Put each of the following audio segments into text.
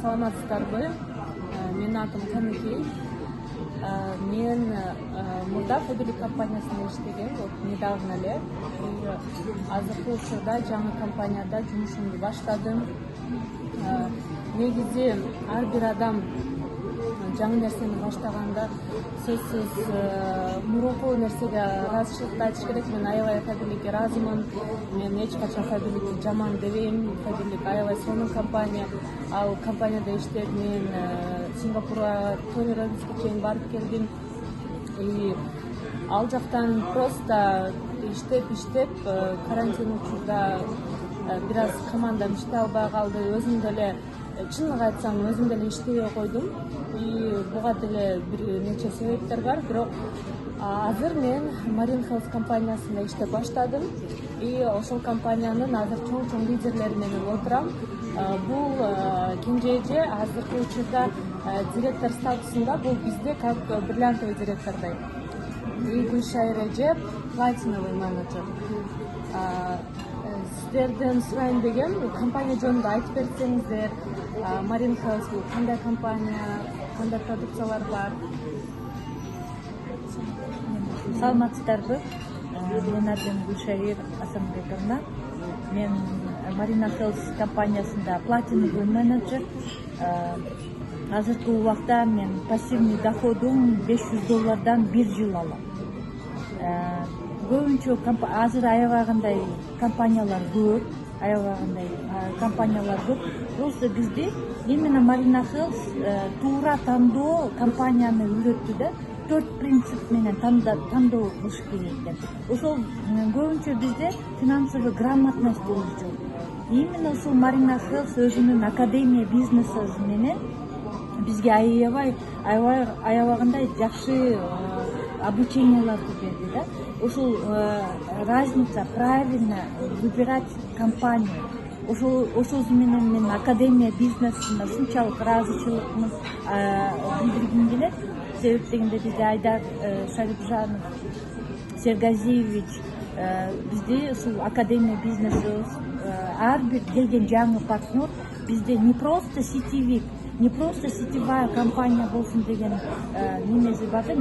саламатсыздарбы? Менин атым Каныкей. Мен мурда Фабилик компаниясында иштегем, недавно эле. Азыркы учурда жаңы компанияда жумушумду баштадым. Негизи ар бир адам жаңы нерсени баштаганда сөзсүз мурунку нерсеге ыраазычылыкты айтыш керек. Мен аябай Фабиликке ыраазымын. Мен эч качан Фабиликти жаман дебейм. Фабилик аябай сонун компания. Ал компанияда иштеп мен Сингапурга Тони Роббинске чейин барып келдим. И ал жактан просто иштеп карантин учурда бир аз командам иштей албай калды. Өзүм деле чынын айтсам өзүм деле иштебей койдум. И буга деле бир нече себептер бар. Бирок азыр мен Marine Health компаниясында иштеп баштадым. И ошол компаниянын азыр чоң лидерлери менен отурам. Бул Кенже эже азыркы учурда директор статусунда, бул бизде как бриллиантовый директордой. И Гүлшайыр эже платиновый менеджер. Сиздерден сурайын дегем, компания жөнүндө айтып берсеңиздер, Marine Health бул кандай компания, кандай продукциялар бар? Саламатсыздарбы? Менин атым Гүлшайыр Асанбековна. Мен Marine Health компаниясында платиновый менеджер. Азыркы убакта мен пассивный доходум $500 бир жыл алам. Көбүнчө азыр аябагандай компаниялар көп, Просто бизде именно Marine Health туура тандоо компанияны үйрөттү да, 4 принцип менен тандоо кылыш керек экен. Ошол көбүнчө бизде финансовый грамотность болуш жок. Именно ушул Marine Health өзүнүн академия бизнеси менен бизге аябагандай жакшы обученияларды берди да. Ушул разница правильно выбирать компанию. Ошол менен мен академия бизнесине ушунчалык ыраазычылыгымды билдиргим келет. Себеп дегенде бизде Айдар Шарипжанов Сергазиевич бизде ушул академия бизнеси ар бир келген жаңы партнер бизде не просто сетевик, не просто сетевая компания болсун деген немеси бар да,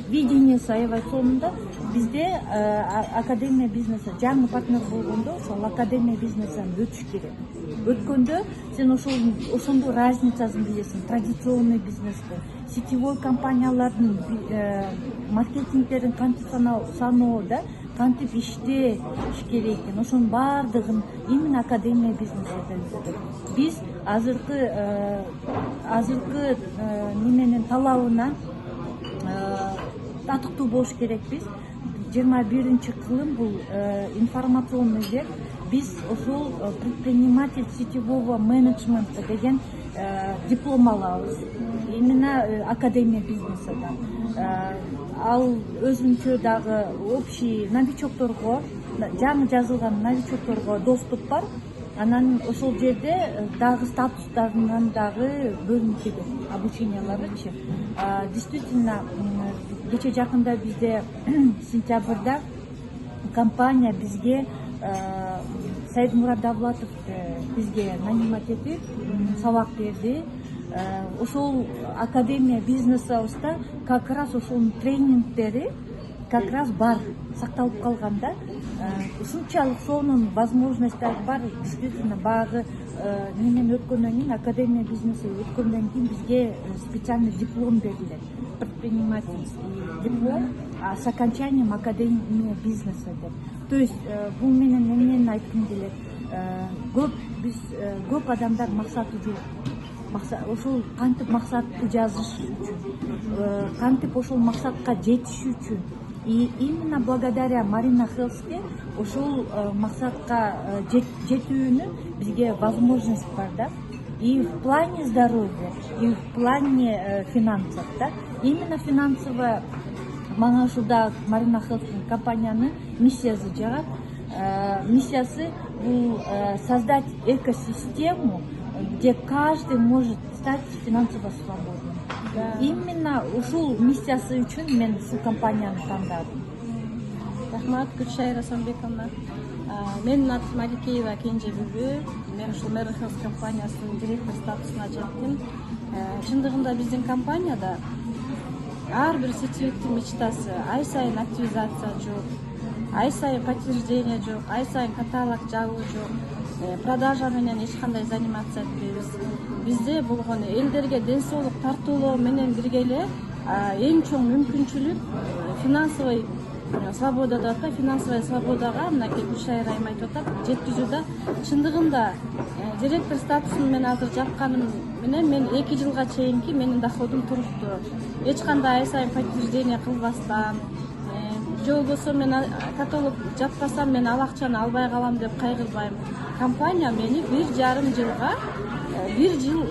видениеси аябай сонун. Бизде академия бизнеси жаңы партнер болгондо ошол академия бизнесин өтүш керек. Өткөндө сен ошондо разницасын билесиң. Традиционный бизнести, сетевой компаниялардын маркетингтерин кантип саноо да, кантип иштеш керек экен. Ошонун баардыгын именно академия бизнесиде өтөт. Биз азыркы неменин талабына татыктуу болуш керекпиз. 21-кылым бул информационный век. Биз ошол предприниматель сетевого менеджмента деген диплом алабыз. Именно академия бизнесидан. Ал өзүнчө дагы общий новичокторго, жаңы жазылган новичокторго доступ бар. Анан ошол жерде дагы статустарынан дагы бөлүнүп кетет обученияларычы. Действительно, кече жакында бизде сентябрда компания бизге Сайдмурат Давлатов бизге нанимать этип сабак берди. Ошол академия бизнесибизде как раз ошол тренингдери как раз бар, сакталып калган да. Ушунчалык сонун возможностьтар бар. Действительно, багы немен өткөндөн кийин, академия бизнеси өткөндөн кийин бизге специальный диплом берилет. Предпринимательский диплом с окончанием академия бизнеса деп. То есть бул менен эмнени айткым келет? Көп адамдар максаты жок. Ошол кантип максатты жазыш үчүн, кантип ошол максатка жетиш үчүн. И именно благодаря Marine Health'ке ошол максатка жетүүнү бизге возможность бар да. И в плане здоровья, и в плане финансов, да. Именно финансовая мага ушулда Marine Health компаниянын миссиясы жагат. Миссиясы бул создать экосистему, где каждый может стать финансово свободным. Да. Именно ушул миссиясы үчүн мен ушул компанияны тандадым. Рахмат, Гүлшайыр Асанбековна. Менин атым Аликеева Кенжебүбү. Мен ушул Mary Health компаниясынын директор статусуна жеттим. Чындыгында биздин компанияда ар бир сетевиктин мечтасы ай сайын активизация жок, ай сайын подтверждение жок, ай сайын каталог жабуу жок, продажа менен эч кандай заниматься этпейбиз. Бизде болгону элдерге ден соолук тартуулоо менен бирге эле эң чоң мүмкүнчүлүк финансовый свобода деп атат, финансовая свободага мынакей Гүлшайыр айым айтып атат, жеткизүүдө. Чындыгында директор статусун мен азыр жапканым менен мен 2 жылга чейинки менин доходум туруктуу. Эч кандай ай сайын подтверждение кылбастан, же болбосо мен каталог жаппасам мен ал акчаны албай калам деп кайгырбайм. Компания мени 1,5 жылга 1 жыл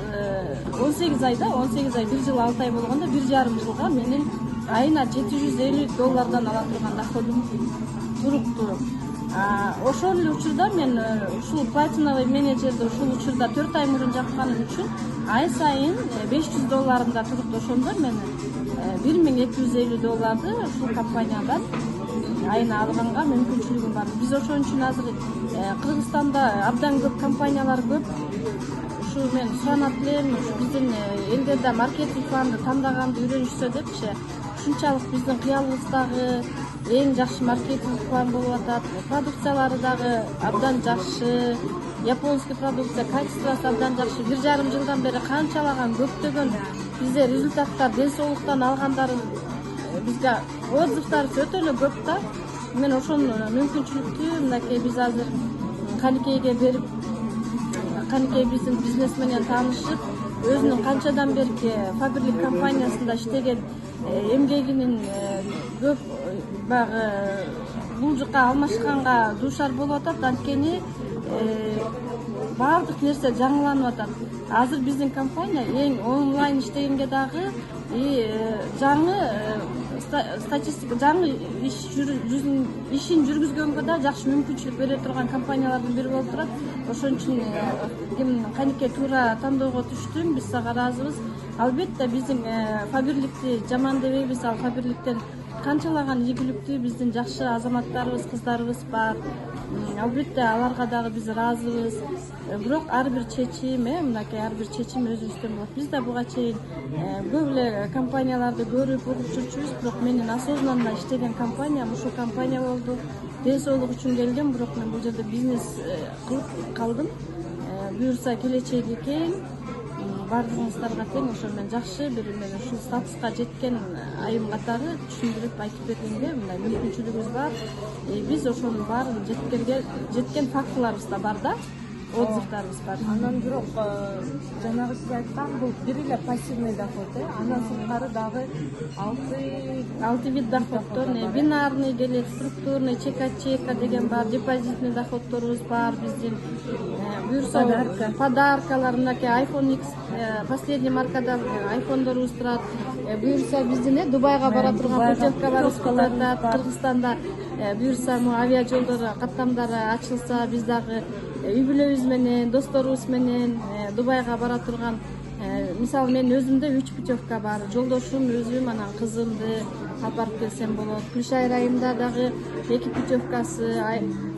18 айда 18 ай 1 жыл 6 ай болгондо 1,5 жылга менин айына $750 ала турган доходум туруктуу. Ошол эле учурда мен ушул платиновый менеджерди ушул учурда 4 ай мурун жапканым үчүн ай сайын $500 туруктуу. Ошондо мен $1250 ушул компаниядан айына алганга мүмкүнчүлүгүм бар. Биз ошон үчүн азыр Кыргызстанда абдан көп компаниялар көп. Ушу мен суранат элем, биздин элдерде маркетинг планды тандаганды үйрөнүшсө депчи. Ушунчалык биздин кыялыбыздагы эң жакшы маркетинг план болуп атат. Продукциялары дагы абдан жакшы. Японский продукция, качествосы абдан жакшы. 1,5 жылдан бери канчалаган көптөгөн бизде результаттар, ден соолуктан алгандары бизге отзывдар өтө эле көп да. Мен ошону мүмкүнчүлүктү мынакей биз азыр Каникейге берип, Каникей биздин бизнес менен таанышып, өзүнүн канчадан берки Фаберлик компаниясында иштеген эмгегинин көп багы бул жака алмашканга дуушар болуп атат. Анткени баардык нерсе жаңыланып атат. Азыр биздин компания эң онлайн иштегенге дагы жаңы статистика, жаңы ишин жүргүзгөнгө да жакшы мүмкүнчүлүк бере турган компаниялардын бири болуп турат. Ошон үчүн Каникей туура тандоого түштүм. Биз сага ыраазыбыз. Албетте биздин Фаберликти жаман дебейбиз. Ал Фаберликтен канчалаган ийгиликтүү биздин жакшы азаматтарыбыз, кыздарыбыз бар. Албетте аларга дагы биз ыраазыбыз. Бирок ар бир чечим, мынакей ар бир чечим өзүбүздөн болот. Биз да буга чейин көп эле компанияларды көрүп, угуп жүрчүбүз, бирок менин осознанно иштеген компаниям ушул компания болду. Ден соолук үчүн келгем, бирок мен бул жерде бизнес кылып калдым. Буюрса келечеги кең, баардыгыңыздарга тең. Ошо мен жакшы бир мен ушул статуска жеткен айым катары түшүндүрүп айтып бергенге мындай мүмкүнчүлүгүбүз бар. Биз ошонун баарын жеткен фактыларыбыз да бар да. Отзывдарыбыз бар. Андан бирок жанагы сиз айткан бул бир эле пассивный доход, андан сырткары дагы 6 вид доходдор, бинарный келет, структурный, чека деген бар, депозитный доходдорубуз бар биздин. Буюрса подаркалар, мынакей iPhone X последний маркадан айфондорубуз турат. Буюрса биздин Дубайга бара турган путевкаларыбыз турат. Кыргызстанда буюрса авиа жолдору каттамдары ачылса, биз дагы үй бүлөбүз менен, досторубуз менен Дубайга бара турган. Мисалы мен өзүмдө 3 путевка бар. Жолдошум, өзүм, анан кызымды алып келсем болот. Гүлшайыр айымда дагы 2 путевкасы,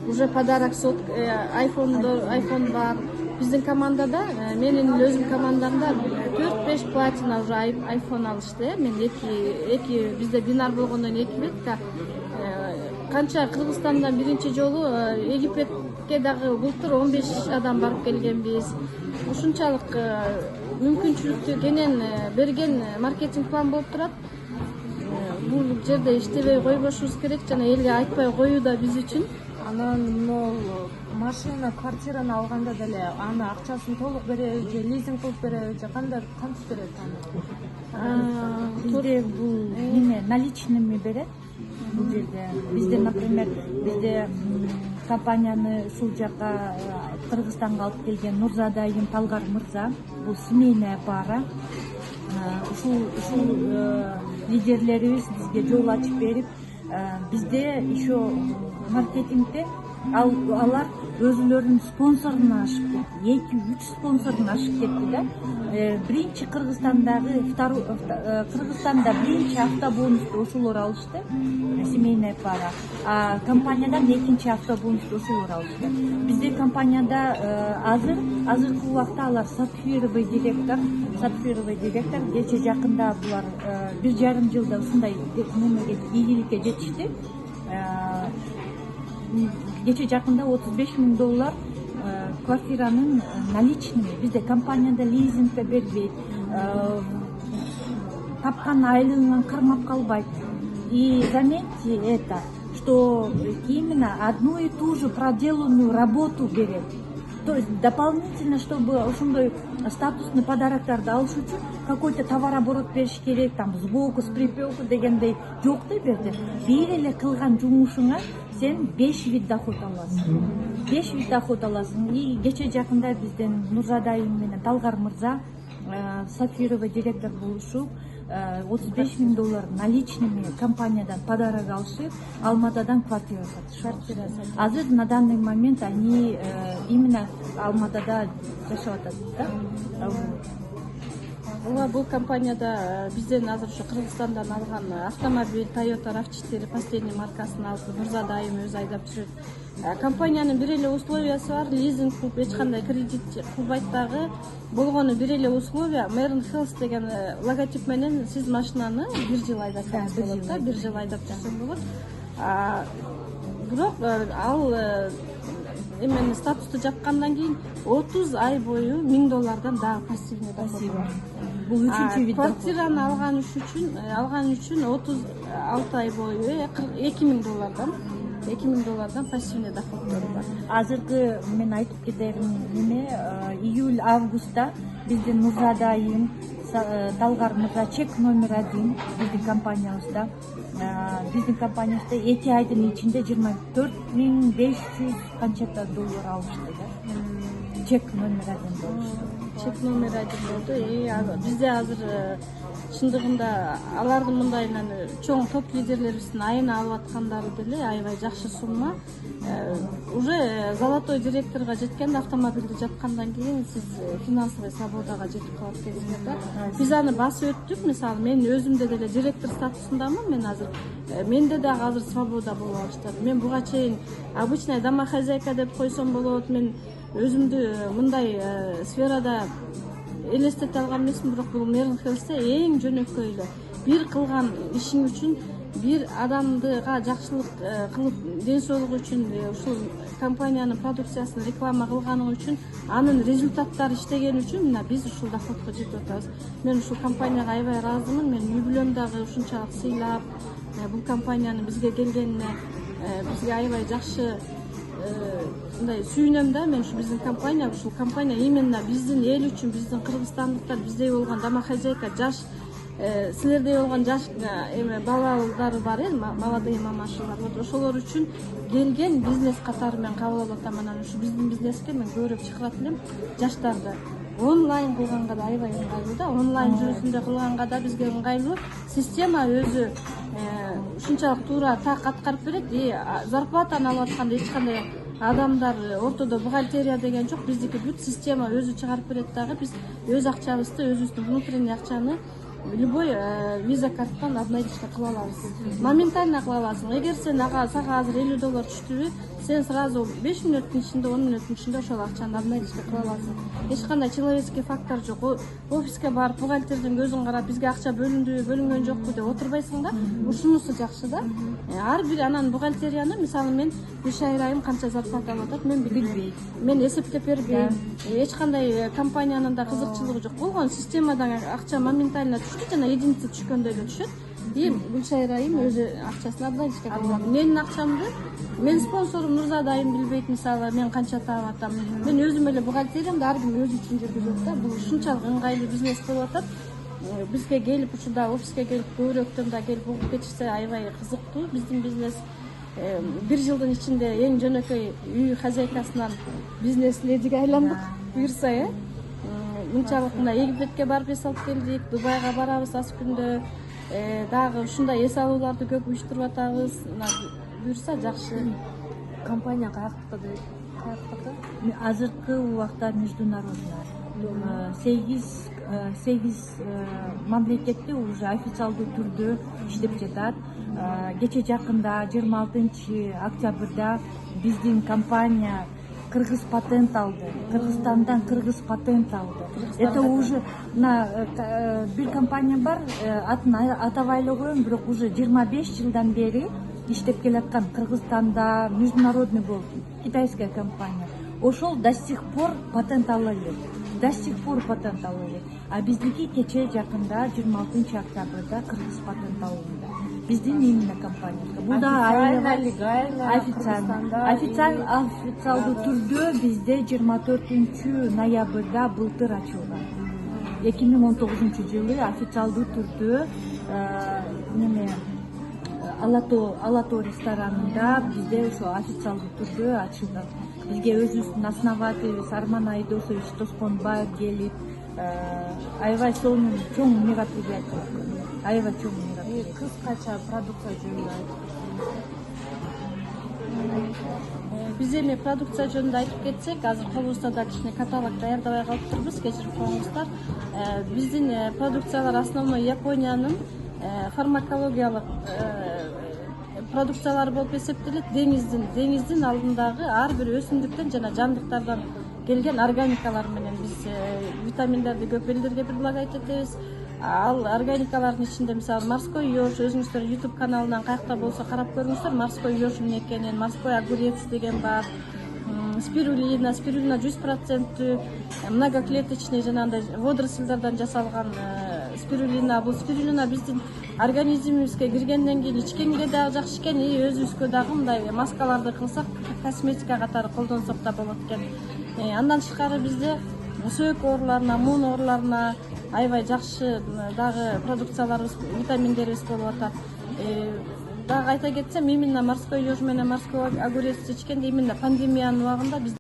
уже подарок iPhone бар. Биздин командада, менин өзүм командамда 4-5 платина уже iPhone алышты. Мен 2 бизде бинар болгондон 2 ветка. Канча Кыргызстандан биринчи жолу Египетке дагы былтыр 15 адам барып келгенбиз. Ушунчалык мүмкүнчүлүктү кенен берген маркетинг план болуп турат. Бул жерде иштебей койбошубуз керек жана элге айтпай коюу да биз үчүн. Анан могул машина, квартираны алганда деле аны акчасын толук береби же лизинг кылып береби же кантип берет аны? Бизде бул наличными берет. Бул жерде бизде, например, бизде компанияны ушул жака Кыргызстанга алып келген Нурзада айым Талгар мырза, бул семейная пара. Ушул лидерлерибиз бизге жол ачып берип, бизде еще маркетингде алар өзүлөрүнүн спонсорун ашып кетти, 2-3 спонсорун ашып кетти да. Биринчи Кыргызстанда биринчи автобонусту ошолор алышты, семейная пара. А компаниядан экинчи автобонусту ошолор алышты. Бизде компанияда азыркы убакта алар сапфировый директор, кече жакында булар 1,5 жылда ушундай немеге ийгиликке жетишти. Кече жакында $35,000 квартиранын наличными, бизде компанияда лизингге бербейт, тапкан айлыгынан кармап калбайт. И заметьте это, что именно одну и ту же проделанную работу берет. То есть дополнительно, чтобы ошондой статусный подароктарды алыш үчүн какой-то товарооборот бериш керек, там сбоку, с припеку дегендей жок да берди. Бир эле кылган жумушуңа сен 5 вид доход аласың. 5 вид доход аласың. И кече жакында бизден Нурзада айым менен Талгар мырза сапфировый директор болушуп, $35,000 наличными компаниядан подарок алышып, Алматадан квартира сатышат. Азыр на данный момент они именно Алматада жашап атат да. Бул компанияда бизден азыр ушу Кыргызстандан алган автомобиль Toyota RAV4 последний маркасын алып Нурзада айым өзү айдап жүрөт. Компаниянын бир эле условиясы бар, лизинг кылып эч кандай кредит кылбайт дагы. Болгону бир эле условия, Mern Health деген логотип менен сиз машинаны 1 жыл айдасаңыз болот да, 1 жыл айдап жүрсөң болот. Бирок ал эмени статусту жапкандан кийин 30 ай бою $1,000 дагы пассивный доход бар. Бул үчүнчү вид доход. Квартираны алган үчүн 36 ай бою $2,000 пассивный доходдору бар. Азыркы мен айтып кетерим июль-августта биздин Нурзада айым, Талгар мырза чек номер 1 биздин компаниябызда. Биздин компаниябызда 2 айдын ичинде 24,500 канча доллар алышты да. Чек номер 1 болушту. Чек номер 1 болду. Бизде азыр чындыгында алардын мындайынан чоң топ лидерлерибиздин айына алып аткандары деле аябай жакшы сумма. Уже золотой директорго жеткенде, автомобилди жапкандан кийин сиз финансовый свободага жетип калат кезиңер да. Биз аны басып өттүк. Мисалы мен өзүмдө деле директор статусундамын. Мен азыр менде дагы азыр свобода боло баштады. Мен буга чейин обычная домохозяйка деп койсом болот. Мен өзүмдү мындай сферада элестете алган эмесмин, бирок бул Mern Health'те эң жөнөкөй эле бир кылган ишиң үчүн, бир адамдыга жакшылык кылып, ден соолугу үчүн ушул компаниянын продукциясын реклама кылганың үчүн, анын результаттары иштеген үчүн мына биз ушул доходко жетип атабыз. Мен ушул компанияга аябай ыраазымын. Мен үй бүлөм дагы ушунчалык сыйлап, бул компаниянын бизге келгенине бизге аябай жакшы мындай сүйүнөм да. Мен ушу биздин компания именно биздин эл үчүн, биздин кыргызстандыктар, биздей болгон домохозяйка, жаш силердей болгон жаш балалары бар, молодые мамашылар. Вот ошолор үчүн келген бизнес катары мен кабыл алып атам. Анан ушу биздин бизнеске мен көбүрөөк чакырат элем жаштарды. Онлайн кылганга да аябай ыңгайлуу да. Онлайн жүрүшүндө кылганга да бизге ыңгайлуу. Система өзү ушунчалык туура так аткарып берет. Зарплатаны алып атканда эч кандай адамдар ортодо бухгалтерия деген жок. Биздики бүт система өзү чыгарып берет дагы. Биз өз акчабызды, өзүбүздүн внутренний акчаны любой виза карттан обналичка кыла алабыз. Моментально кыла аласың. Эгер сага азыр $50 түштүбү, сен сразу 5 мүнөттүн ичинде, 10 мүнөттүн ичинде ошол акчаны обналичка кыла аласың. Эч кандай человеческий фактор жок. Офиске барып, бухгалтердин көзүн карап, бизге акча бөлүндүбү, бөлүнгөн жокпу деп отурбайсың да. Ушунусу жакшы да. Ар бир анан бухгалтерияны, мисалы мен Бишайыр айым канча зарплата алып атат, мен билбейм. Мен эсептеп бербейм. Эч кандай компаниянын да кызыкчылыгы жок. Болгон системадан акча моментально түштү, жана единица түшкөндөй эле түшөт. Бишайыр айым өзү акчасын обналичка кылат. Менин акчамды мен спонсорум Нурзада айым билбейт, мисалы мен канча таап атам. Мен өзүм эле бухгалтериямды ар ким өзү үчүн жүргүзөт да. Бул ушунчалык ыңгайлуу бизнес болуп атат. Бизге келип ушуда офиске келип көбүрөөктөн да келип угуп кетишсе аябай кызыктуу. Биздин бизнес 1 жылдын ичинде эң жөнөкөй үй хозяйкасынан бизнес ледиге айландык. Буюрса, мынчалык мына Египетке барып эс алып келдик, Дубайга барабыз аз күндө. Дагы ушундай эс алууларды көп уюштуруп атабыз. Буюрса жакшы. компания каяктыкы? Азыркы убакта международный. 8 мамлекетте уже официалдуу түрдө иштеп жатат. Кече жакында 26 октябрда биздин компания кыргыз патент алды. Кыргызстандан кыргыз патент алды. Это уже бир компания бар, атын атабай эле коем, бирок уже 25 жылдан бери иштеп келаткан Кыргызстанда международный болуп, китайская компания. Ошол до сих пор патент ала элек. До сих пор патент ала элек. А биздики кече жакында 26 октябрда кыргыз патент алынды. Биздин именно компания. Бул да официалдуу түрдө бизде 24 ноябрда былтыр ачылган. 2019 жылы официалдуу түрдө Алато ресторанында бизде ошо официалдуу түрдө ачылган. Бизге өзүбүздүн основателибиз Арман Айдосович Тосконбаев келип, аябай сонун чоң мероприятие. Аябай чоң мероприятие. Кыскача продукция жөнүндө айтып Биз эми продукция жөнүндө айтып кетсек, азыр колубузда да кичине каталог даярдабай калыптырбыз, кечирип коюңуздар. Биздин продукциялар основной Япониянын фармакологиялык продукциялары болуп эсептелет. Деңиздин алдындагы ар бир өсүмдүктөн жана жандыктардан келген органикалар менен биз витаминдерди көп элдерге предлагать этебиз. Ал органикалардын ичинде мисалы морской ёж, өзүңүздөр YouTube каналынан каякта болсо карап көрүңүздөр. Морской ёж эмне экенин, морской огурец деген бар. Спирулина 100% многоклеточный жанагындай водоросльдерден жасалган спирулина. Бул спирулина биздин организмибизге киргенден кийин ичкенге дагы жакшы экен, өзүбүзгө дагы мындай маскаларды кылсак, косметика катары колдонсок да болот экен. Андан тышкары бизде сөөк ооруларына, муун ооруларына аябай жакшы дагы продукцияларыбыз, витаминдерибиз болуп атат. Дагы айта кетсем, именно морской ёж менен морской огурец ичкенде именно пандемиянын убагында биз